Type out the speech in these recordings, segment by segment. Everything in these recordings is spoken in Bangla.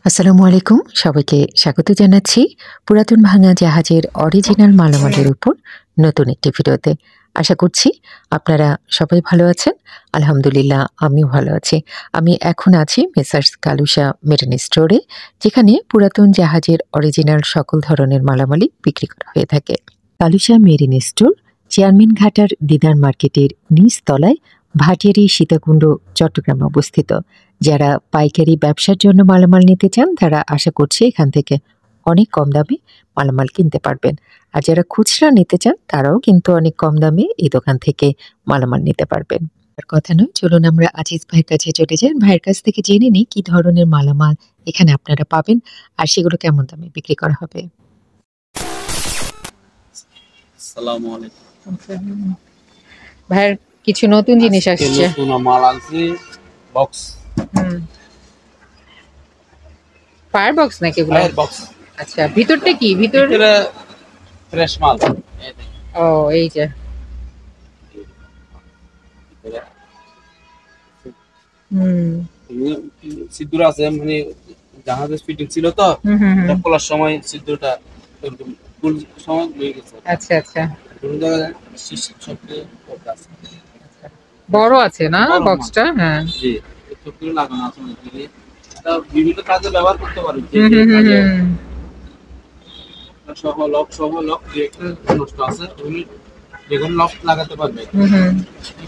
আসসালামু আলাইকুম, সবাইকে স্বাগত জানাচ্ছি পুরাতন ভাঙা জাহাজের অরিজিনাল মালামালের উপর নতুন একটি ভিডিওতে। আশা করছি আপনারা সবাই ভালো আছেন। আলহামদুলিল্লাহ আমিও ভালো আছি। আমি এখন আছি মেসার্স কালুশা মেরিন স্টোরে, যেখানে পুরাতন জাহাজের অরিজিনাল সকল ধরনের মালামালই বিক্রি করা হয়ে থাকে। কালুশা মেরিন স্টোর চেয়ারম্যান ঘাটার দিদার মার্কেটের নিচ তলায় ভাটিয়ারি সীতাকুণ্ড চট্টগ্রামে অবস্থিত। যারা পাইকারি ব্যবসার জন্য মালামাল নিতে চান তারা আশা করছি এখান থেকে অনেক কম দামে মালামাল কিনতে পারবেন। আর যারা খুচরা নিতে চান তারাও কিন্তু অনেক কম দামে এই দোকান থেকে মালামাল নিতে পারবেন। আর কথা নয়, চলুন আমরা আজিজ ভাইয়ের কাছে চলে যাই, ভাইয়ের কাছ থেকে জেনে নিই কি ধরনের মালামাল এখানে আপনারা পাবেন আর সেগুলো কেমন দামে বিক্রি করা হবে। আসসালামু আলাইকুম। ভাইয়ের কিছু নতুন জিনিস আসছে। নতুন মাল আনছি, বক্স। ফায়ার বক্স নাকি এগুলো? Fire box. আচ্ছা, ভিতরটা কি? ভিতরে ফ্রেশ মাল। ও এই যে সিদ্ধুর আছে, মানে জাহাজের ফিটিং ছিল তো, খোলার সময় সিদ্ধটা একদম ফুল সময় হয়ে গেছে। আচ্ছা আচ্ছা, আছে। বড় আছে না বক্সটা? হ্যাঁ জি, সবগুলো লাগানো আছে। এটা বিভিন্ন কাজে ব্যবহার করতে পারেন। সহ লক যে একটা নষ্ট আছে, ওই যেগুলো লক লাগাতে পারবে।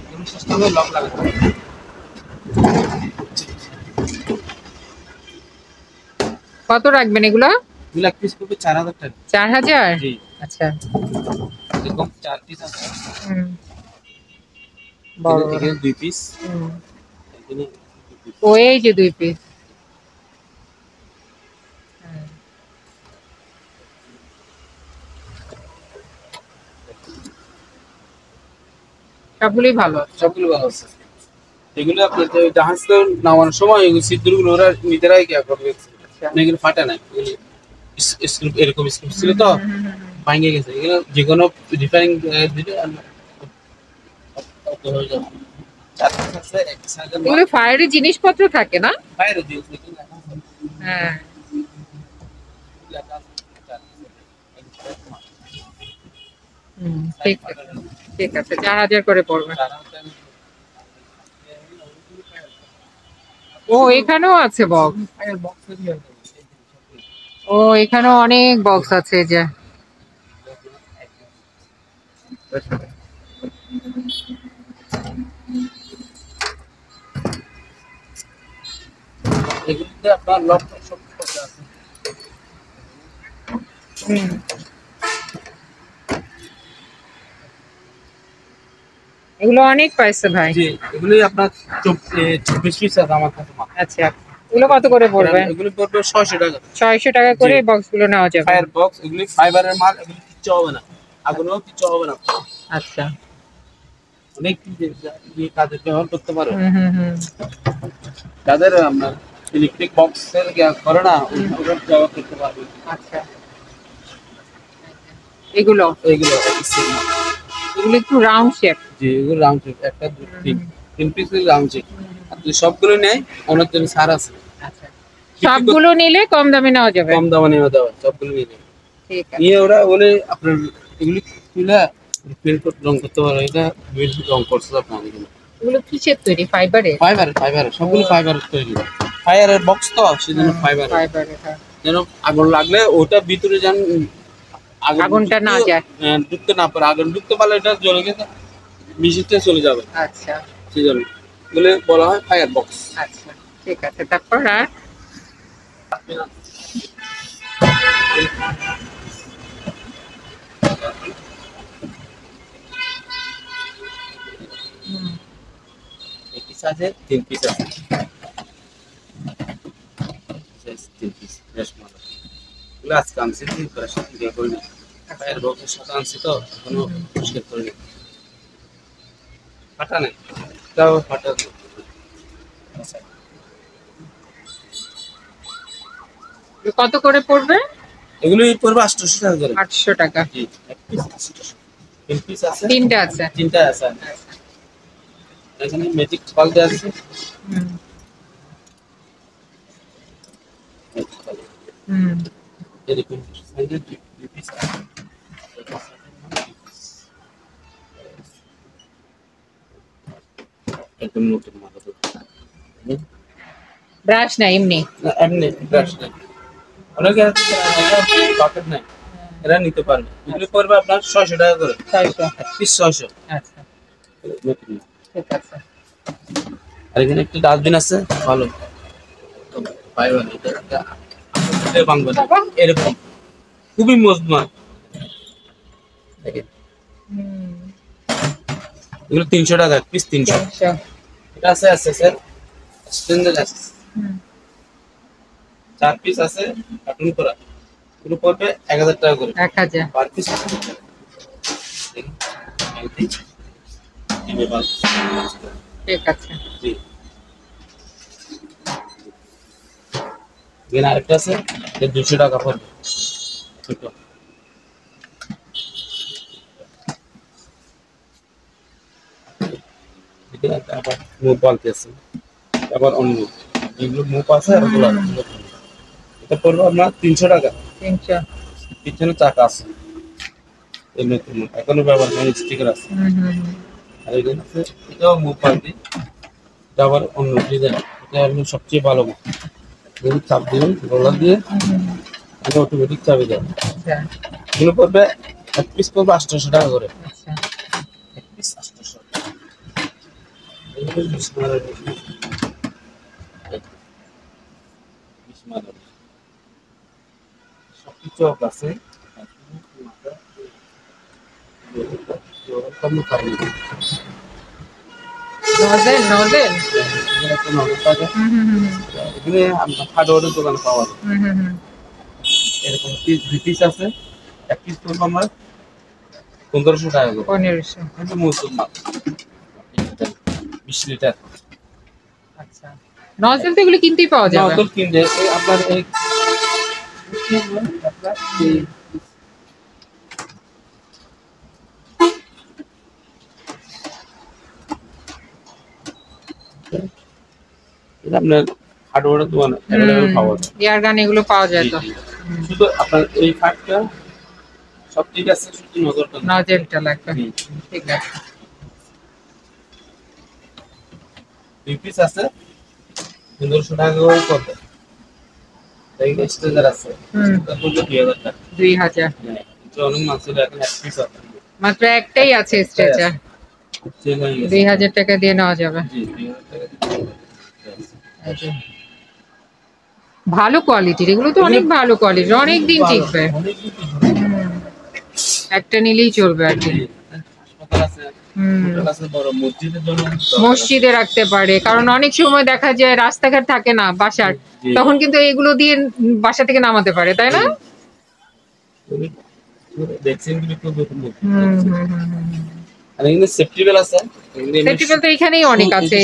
কোনো সিস্টেমে লক লাগাতে পারবে। কত রাখবেন এগুলো? এগুলো এক পিস করবে 4000 টাকা। 4000? জি আচ্ছা, এরকম 4 পিস আছে। বড় এখানে 2 পিস। এখানে ও এই যে 2 পিস। সবগুলোই ভালো আছে। এগুলো আপনার জাহাজে নামানোর সময় সিদ্ধগুলো ওরা নিজেরাই কি করবে, এগুলো ফাটা নাই। স্ক্রু এরকম স্ক্রু ছিল তো, ভাঙে গেছে। এগুলো যে কোনো রিফাইনিং দিলে হয়ে যাবে। এগুলো ফায়ারের জিনিসপত্র থাকে না? ফায়ারের জিনিস। হ্যাঁ, ঠিক আছে, 4000 করে পড়বে। ও এখানেও আছে বক্স। ও এখানেও অনেক বক্স আছে যে। এগুলোতে আপনার লক সব আছে। এগুলো অনেক পাইছে ভাই। জি, এগুলোই আপনার 24 পিস আছে আমার কাছে। আচ্ছা, এগুলো কত করে পড়বে? এগুলো পড়বে 600 টাকা। 600 টাকা করে বক্সগুলো নেওয়া যাবে। ফায়ার বক্স, এগুলো ফাইবারের মাল, এগুলো কিচ্ছু হবে না, আগুনও কিচ্ছু হবে না। আচ্ছা, অনেক কাজে ব্যবহার করতে পারো। যাদের আপনার ইলেকট্রিক বক্সের করে না, ওটা ব্যবহার করতে পারবে। আচ্ছা, এগুলো একটু রাউন্ড শেপ। জি, এগুলো রাউন্ড শেপ। একটা 3 পিস রাউন্ড শেপ। আপনি সবগুলো নেয়, ওনার জন্য ছাড় আছে। আচ্ছা, সবগুলো নিলে কম দামে নেওয়া যাবে। কম দামে নেওয়া যাবে সবগুলো নিলে। ঠিক আছে, নিয়ে ওরা বলে আপনার এগুলি তুলে পেন্ট রং করতে পারো। এটা রং করছে আপনার। এগুলো কিসের তৈরি? ফাইবারের? ফাইবারের সবগুলো ফাইবারের তৈরি। ফায়ারের বক্স তো, সেজন্য ফাইবারের। যেন আগুন লাগলে ওটা ভিতরে যেন আগুনটা না যায়, ঢুকতে না পারে। আগুন ঢুকতে পারলে এটা জ্বলে গেছে, মিশিতে চলে যাবে। আচ্ছা, সেজন্য বলে বলা হয় ফায়ার বক্স। আচ্ছা ঠিক আছে। তারপর আর আছে 3 পিস আছে। 3 পিস ফ্রেশ মাল এগুলো আজকে আনছি, ফ্রেশ দিয়ে করি না। ফায়ার বক্সের সাথে আনছি তো, কোনো মুশকিল করি না। ফাটা নেই, তাও ফাটা নেই। কত করে পড়বে? এগুলো পড়বে 800 টাকা করে। 800 টাকা। জি, এক পিস 800। 3 পিস আছে। তিনটা আছে। তিনটা আছে। এখানে ম্যাজিক বাল দেওয়া আছে। এরকম সাইজের দুই পিস একদম নতুন মাল ব্রাশ না এমনি না এমনি ব্রাশ না অনেকে বাকেট নাই এরা নিতে পারবে এগুলো পড়বে আপনার 600 টাকা করে 600 পিস 600 আচ্ছা নতুন ঠিক আছে আর এখানে একটা ডাস্টবিন আছে ভালো ফাইবার এটা বাংলা এরকম খুবই মজবুত দেখেন এগুলো 300 টাকা পিস 300 এটা আছে স্যার স্ট্যান্ডার্ড আছে 4 পিস আছে কার্টুন করা এগুলো পড়বে 1000 টাকা করে 1000 পার পিস ঠিক আছে জি এখানে আরেকটা আছে এটা 200 টাকা পড়বে ছোট এটা আবার মুভ বলতে আছে আবার অন্য এগুলো মুভ আছে আর ওগুলো এটা পড়বে আপনার 300 টাকা 300 পিছনে চাকা আছে এমনি এখনো ব্যবহার করেন স্টিকার আছে আর এখানে আছে এটাও মুভ পাল্টি এটা আবার অন্য ডিজাইন এটা একদম সবচেয়ে ভালো মুভ যদি চাপ দিবেন রোলার দিয়ে এটা অটোমেটিক চাবি দেয় এগুলো পড়বে এক পিস পড়বে 800 টাকা করে এক পিস 800 এগুলো সবকিছু আছে নজেল এখানে আপনার হার্ডওয়্যারের দোকানে পাওয়া যায় এরকম দুই পিস আছে এক পিস পড়বে আমার 1500 টাকা করে 1500 এটা মজুদ মাল 20 লিটার আচ্ছা নজেল তো এগুলো কিনতেই পাওয়া যাবে নজেল কিনলে আপনার এই এটা আপনার হার্ডওয়্যারের দোকানে अवेलेबल পাওয়া যায় এয়ার গান এগুলো পাওয়া যায় তো শুধু আপনার এই ফাটটা সব ঠিক আছে শুধু নজেলটা লাগবে ঠিক আছে দুই পিস আছে 1500 টাকা করে পড়বে এইটা স্ট্রেজার আছে এটা পড়বে 2000 টাকা 2000 এটা অনেক মাল ছিল এখন এক পিস আছে মাত্র একটাই আছে স্ট্রেচার 2000 টাকা দিয়ে নেওয়া যাবে জি 2000 টাকা দিয়ে ভালো কোয়ালিটির এগুলো তো অনেক ভালো কোয়ালিটির অনেক দিন টিকবে একটা নিলেই চলবে আর কি মসজিদে রাখতে পারে কারণ অনেক সময় দেখা যায় রাস্তাঘাট থাকে না বাসার তখন কিন্তু এগুলো দিয়ে বাসা থেকে নামাতে পারে তাই না আর এখানে সেফটি বেল আছে সেফটি বেল তো এখানেই অনেক আছে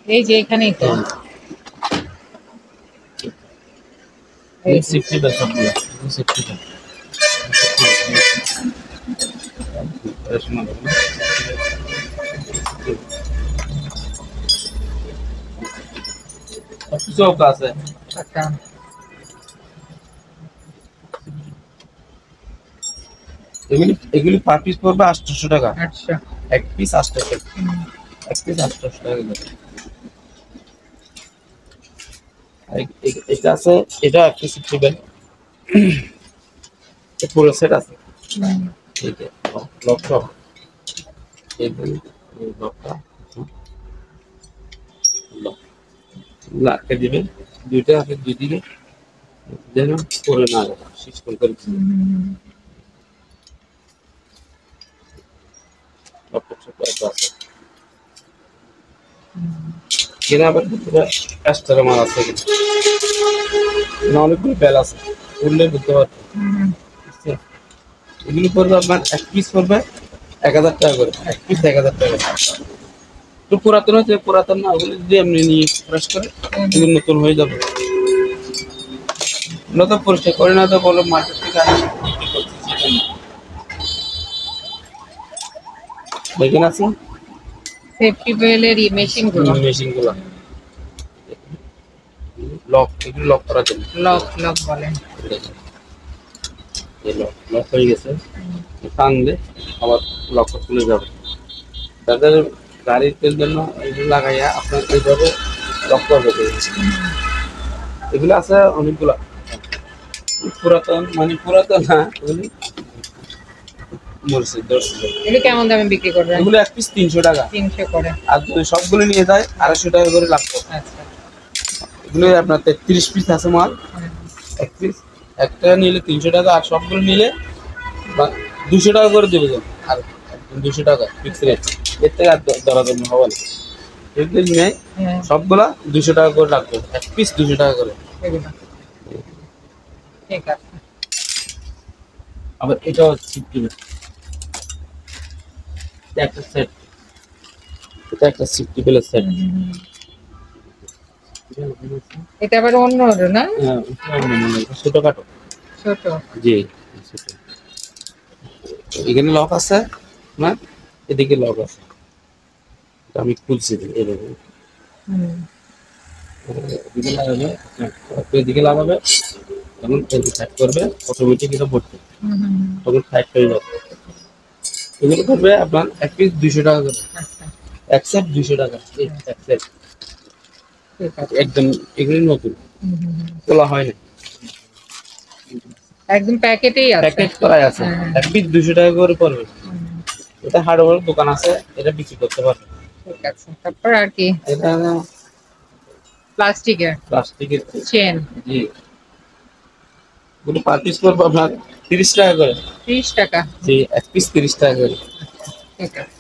এই যে এখানেই তো এই সেফটি বেল সবগুলো সেফটি বেল চৌক আছে আচ্ছা এগুলি পার পিস পড়বে 800 টাকা আচ্ছা এক পিস 800 টাকা এক পিস 800 টাকা এটা আছে এটা এক পিস দিবেন এটা পুরো সেট আছে ঠিক আছে লক সব এই লকটা লক লাকে দিবেন দুইটা আছে দুই দিকে যেন পরে না যায় সিস্টেম করে লকটা ছোট আছে কিনা আবার পুরো এক্সট্রা মাল আছে না অনেকগুলো বেল আছে উঠলে বুঝতে পারবেন এগুলো পড়বে আপনার এক পিস পড়বে 1000 টাকা করে এক পিস 1000 টাকা তো পুরাতন হচ্ছে পুরাতন না ওগুলো যদি আপনি নিয়ে ফ্রেশ করে এগুলো নতুন হয়ে যাবে নতুন পরিষ্কার করে না তো বলো মার্কেট থেকে বিক্রি করছি দেখেন আছে সেফটি বেলের মেশিনগুলো লক, এগুলো লক করার জন্য। লক লক বলেন। এই লক হয়ে গেছে, টানলে আবার লক খুলে যাবে। তাদের গাড়ির জন্য এগুলো লাগাইয়া আপনার এইভাবে লক করবে। এগুলো আছে অনেকগুলা, পুরাতন মানে পুরাতন না, এগুলি মরছে 10 এগুলো কেমন দামে বিক্রি করবেন? এগুলো এক পিস 300 টাকা। 300 করে। আর যদি সবগুলো নিয়ে যায় 250 টাকা করে লাগবে। আচ্ছা। এগুলো আপনার 33 পিস আছে মাল, এক পিস একটা নিলে 300 টাকা, আর সবগুলো নিলে 200 টাকা করে দেবে। আর 200 টাকা ফিক্স রেট, এর থেকে আর দরাদরি হবে না। এগুলো নেই সবগুলা 200 টাকা করে লাগবে, এক পিস 200 টাকা করে। ঠিক আছে। আবার এটাও সিফটি একটা সেট, এটা একটা সিফটি প্লাস সেট। এটা আবার অন্য না? হ্যাঁ, ছোটখাটো। ছোট। জি, ছোট। এখানে লক আছে না, এদিকে লক আছে। এটা আমি খুলছি এরকম। এদিকে লাগাবে, এদিকে লাগাবে, তখন টাইট করবে, অটোমেটিক এটা পড়বে, তখন টাইট হয়ে যাবে। এগুলো করবে আপনার এক পিস 200 টাকা করে, এক সেট 200 টাকা, এক সেট একদম। এগুলো নতুন, তোলা হয় না, একদম প্যাকেটেই আছে, প্যাকেট করাই আছে। এক পিস 200 টাকা করে পড়বে। এটা হার্ডওয়্যার দোকান আছে, এটা বিক্রি করতে পারবে। ঠিক আছে। তারপর আর কি? এটা প্লাস্টিকের চেন। জি, গুলো পার পিস পড়বে আপনার 30 টাকা করে। 30 টাকা? জি, এক পিস 30 টাকা করে। ঠিক আছে।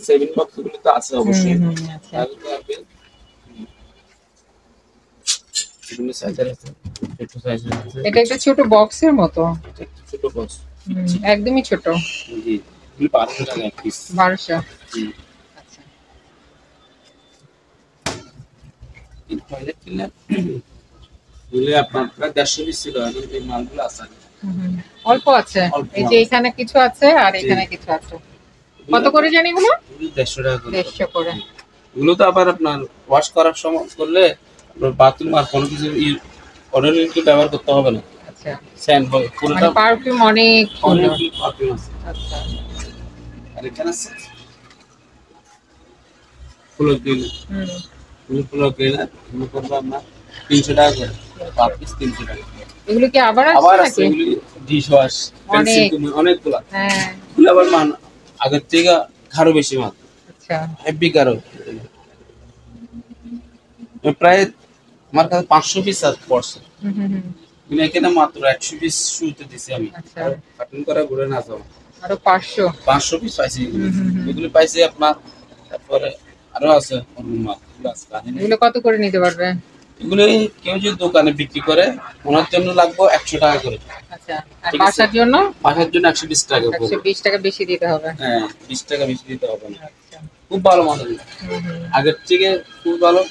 সেভিং বক্স গুলো তো আছে অবশ্যই। বিভিন্ন সাইজের আছে, ছোট সাইজের আছে। এটা একটা ছোট বক্সের মতো। এটা একটা ছোট বক্স, একদমই ছোট। জি, এগুলো 1200 টাকা এক পিস। 1200? জি। আচ্ছা। এই টয়লেট ক্লিনার গুলো আপনার প্রায় 150 পিস ছিল, এখন এই মালগুলো আছে। অল্প আছে, এই যে এখানে কিছু আছে আর এখানে কিছু আছে। কত করে জানি এগুলো? 150 টাকা করে। 150 করে। এগুলো তো আবার আপনার ওয়াশ করার সময় করলে আপনার বাথরুম আর কোনো কিছু অর্ডিনারি ব্যবহার করতে হবে না। আচ্ছা। স্যান্ড হবে পুরোটা, মানে পারফিউম অনেক সুন্দর। পারফিউম আছে। আচ্ছা। আর এখানে আছে ফুল ক্লিনার, ফুল ক্লিনার এগুলো করবে আপনার 300 টাকা করে, পার পিস 300 টাকা। এগুলো কি আবার আছে নাকি? এগুলো ডিশ ওয়াশ, পেন্সিল, অনেকগুলো। হ্যাঁ, এগুলো আবার মান আগের থেকে আরো বেশি মান। আচ্ছা। হেভি কারো প্রায় আমার কাছে 500 পিস পড়ছে। কিন্তু এখানে মাত্র 100 পিস শুরুতে দিছি আমি। আচ্ছা। কাটিং করা ঘুরে না যাও, আরো 500 পিস পাইছি। এগুলো পাইছি আপনার, তারপরে আরো আছে অন্য মাল। এগুলো কত করে নিতে পারবে? এগুলো কেউ যদি দোকানে বিক্রি করে ওনার জন্য লাগবে 100 টাকা করে। আচ্ছা। আর বাসার জন্য? বাসার জন্য 120 টাকা করে। 120 টাকা বেশি দিতে হবে। হ্যাঁ, 20 টাকা বেশি দিতে হবে না। আচ্ছা। খুব ভালো মাল, আগের থেকে খুব ভালো।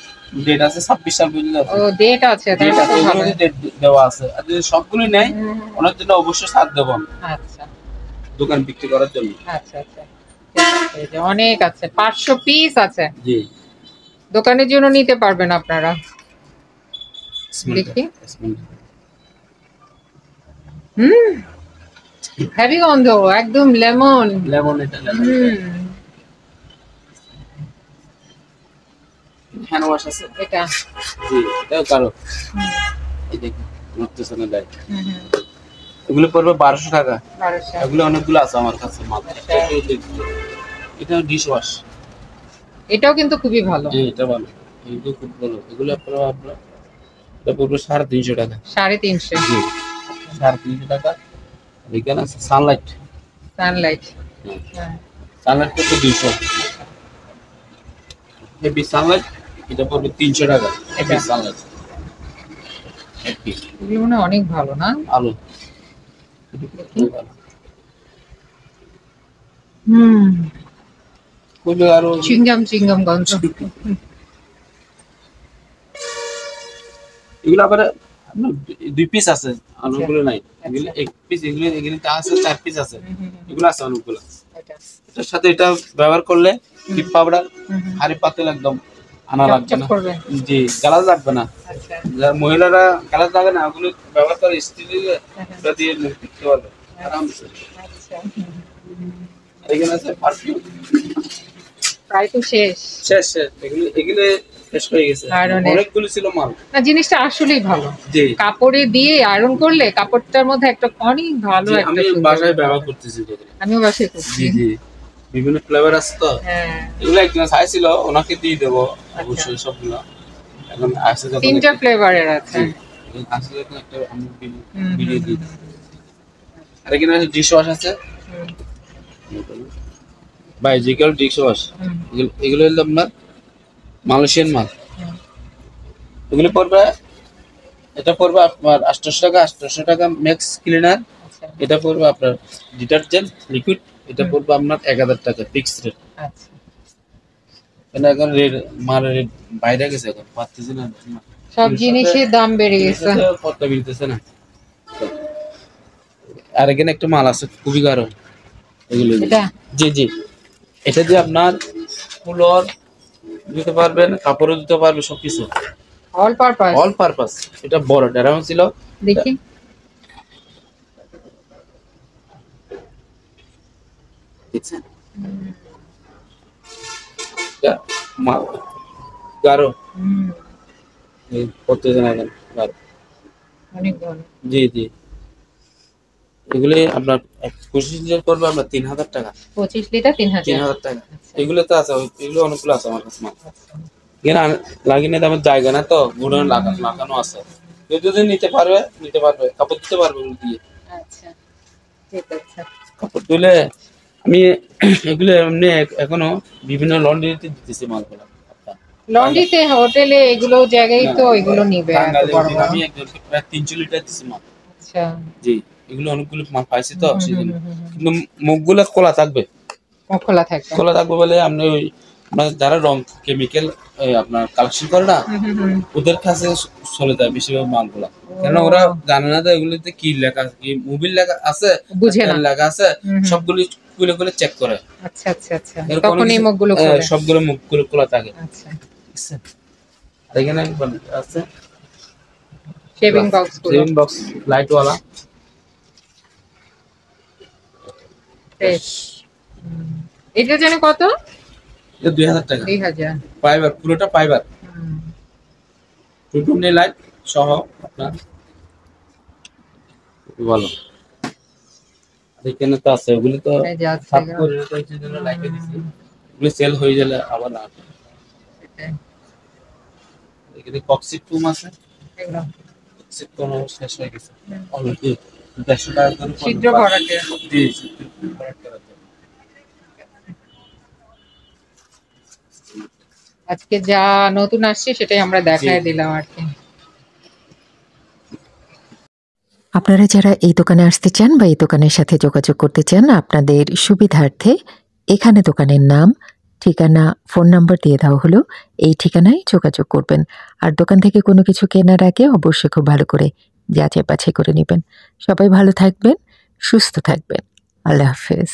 ডেট আছে 26 সাল পর্যন্ত আছে। ও, ডেট আছে, তাহলে তো ভালো। ডেট দেওয়া আছে। আর যদি সবগুলো নেয় ওনার জন্য অবশ্যই ছাড় দেব আমি। আচ্ছা। দোকান বিক্রি করার জন্য। আচ্ছা আচ্ছা। এই যে অনেক আছে, 500 পিস আছে। জি, দোকানের জন্য নিতে পারবেন আপনারা। দেখি। হেভি গন্ধ, একদম লেমন। লেমন, এটা লেমন। হ্যান্ড ওয়াশ আছে এটা। জি, এটাও কারো। এই দেখুন নড়তেছে না লাইট। এগুলো পড়বে 1200 টাকা। 1200। এগুলো অনেকগুলো আছে আমার কাছে মাত্র। এটা ডিশ ওয়াশ, এটাও কিন্তু খুবই ভালো। এটা ভালো, এগুলো খুব ভালো। এগুলো আপনারা এটা পড়বে 350 টাকা। 350? জি, 350 টাকা। এখানে আছে সানলাইট। সানলাইট। হ্যাঁ, সানলাইট কত? 200। হেভি সানলাইট এটা পড়বে 300 টাকা। Heavy Sunlight, heavy. এগুলো মনে হয় অনেক ভালো না? ভালো। খুবই আরো চিংগাম গন্ধ। এগুলো আবার আপনার 2 পিস আছে, অনেকগুলো নাই। এগুলো 1 পিস, এগুলো যা আছে 4 পিস আছে। এগুলো আছে অনেকগুলো। এটা এটার সাথে এটা ব্যবহার করলে টিপ পাউডার হাড়ি পাতিল একদম আনা লাগবে চকচক না। করবে। জি, গালাজ লাগবে না। আচ্ছা যারা মহিলারা গালাজ লাগে না, ওগুলো ব্যবহার করে স্টিল এটা দিয়ে মুখ দিতে পারবে আরামসে। আচ্ছা আর এখানে আছে পারফিউম। প্রায় তো শেষ। শেষ শেষ, এগুলো শেষ হয়ে গেছে। আয়রনের। অনেকগুলো ছিল মাল। না জিনিসটা আসলেই ভালো, জি কাপড়ে দিয়ে আয়রন করলে কাপড়টার মধ্যে একটা অনেক ভালো জি, একটা আমি সুন্দর বাসায় ব্যাপার। ব্যবহার করতেছি যেগুলো। আমিও বাসায় করছি। জি জি, বিভিন্ন ফ্লেভার আছে তো। হ্যাঁ এগুলো একজন চাইছিল, ওনাকে দিয়ে দেবো অবশ্যই সবগুলো। এখন আসে যখন 3টা ফ্লেভারের আছে। জি, আসলে এখন একটা আমি হুম, ভিডিও হুম, দিই। হুম, আর এখানে ডিশ ওয়াশ আছে, হুম, বাইজিক্যাল ডিশ ওয়াশ। হুম, এগুলো হলো আপনার মালয়েশিয়ান মাল। হুম। এগুলো পড়বে, এটা পড়বে আপনার 800 টাকা, 800 টাকা ম্যাক্স ক্লিনার। আচ্ছা এটা পড়বে আপনার ডিটারজেন্ট লিকুইড, এটা পড়বে আপনার 1000 টাকা ফিক্স রেট। আচ্ছা এটা এখন রেট মাল রেট বাইরে গেছে, এখন পাচ্ছি না। সব জিনিসের দাম বেড়ে গেছে। পড়তে মিলতেছে না। আর এখানে একটা মাল আছে খুবই গাঢ়, এগুলো এটা জি জি, এটা দিয়ে আপনার ফুলর দিতে পারবেন, কাপড়ও দিতে পারবেন, সবকিছু অল পারপাস। All purpose. এটা বড় ড্রাম ছিল। দেখি দেখছেন এটা গাঢ়, হুম, এই করতেছেন এখন গাঢ়। অনেক ভালো। জি জি, এগুলি আপনার 25 লিটার পড়বে আপনার 3000 টাকা। 25 লিটার 3000। 3000 টাকা। আচ্ছা, এগুলো তো আছে, এগুলো অনেকগুলো আছে আমার কাছে মাল। আচ্ছা। এখানে লাগিয়ে নিতে আমার জায়গা না তো, গুড়ন লাগানো আছে। কেউ যদি নিতে পারবে, কাপড় দিতে পারবে ওগুলো দিয়ে। আচ্ছা ঠিক আছে। কাপড় তুলে আমি এগুলো এমনি এখনো বিভিন্ন লন্ড্রিতে দিতেছি মালগুলো। লন্ড্রিতে হোটেলে এগুলো জায়গায় তো এগুলো নিবে এত টাঙ্গাইলে বড় ওদিন বড়। আমি একজনকে প্রায় 300 লিটার দিছি মাল। আচ্ছা জি, এগুলো অনেকগুলো মাল পাইছি তো হুম, সেজন্য। হুম, হুম, হুম। কিন্তু মুখগুলো খোলা থাকবে। মুখ খোলা থাকবে। খোলা থাকবে বলে আপনি ওই আপনার যারা রং কেমিক্যাল আপনার কালেকশন করে না, হুম, হুম, হুম। ওদের কাছে চলে যায় বেশিরভাগ মালগুলা। কেন ওরা জানে না যে এগুলোতে কি লেখা আছে, কি মোবিল লেখা আছে, বুঝে না। লেখা আছে, হুম, হুম। সবগুলি খুলে খুলে চেক করে। আচ্ছা আচ্ছা আচ্ছা এর কোনো তখন এই কিছু- মুখগুলো হ্যাঁ, খোলে। সবগুলো মুখগুলো খোলা থাকে। আচ্ছা বুঝছেন? আর এখানে আছে শেভিং বক্স গুলো সেভিং বক্স লাইট ওয়ালা। ফ্রেশ। এটা যেন কত? এটা 2000 টাকা। 2000। ফাইবার, পুরোটা ফাইবার, হুম। টুটুনি লাইট সহ আপনার ভালো। আর এখানে তো আছে, ওগুলি তো এই যে আছে সাফ এগুলো। করে রেখেছি জন্য লাইটে দিছি। ওগুলি সেল হয়ে গেলে আবার না। এটাই। এখানে কক্সিট টুম আছে, এগুলো। কক্সিট কোনো শেষ হয়ে গেছে অলরেডি। 150 টাকা করে ছিদ্র ভরাটে। জি, ছিদ্র ভরাট করার জন্য। আজকে যা নতুন আসছে সেটাই আমরা দেখায় জি। দিলাম আর কি। আপনারা যারা এই দোকানে আসতে চান বা এই দোকানের সাথে যোগাযোগ করতে চান, আপনাদের সুবিধার্থে এখানে দোকানের নাম, ঠিকানা, ফোন নাম্বার দিয়ে দেওয়া হলো। এই ঠিকানায় যোগাযোগ করবেন। আর দোকান থেকে কোনো কিছু কেনার আগে অবশ্যই খুব ভালো করে যাচাই বাছাই করে নেবেন। সবাই ভালো থাকবেন, সুস্থ থাকবেন। আল্লাহ হাফেজ।